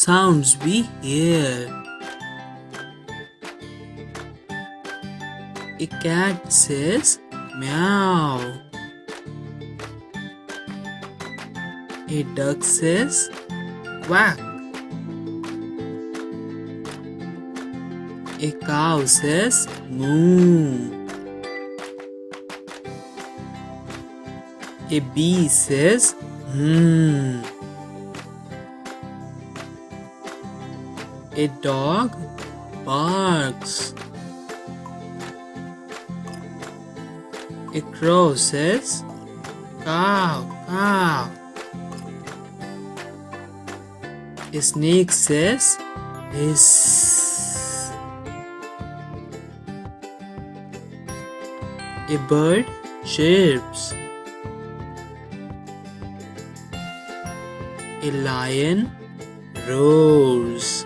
sounds we hear. A cat says meow. A duck says quack. A cow says moo. A bee says hmm. A dog barks. A crow says cow, cow. A snake says hiss. A bird chirps. A lion roars.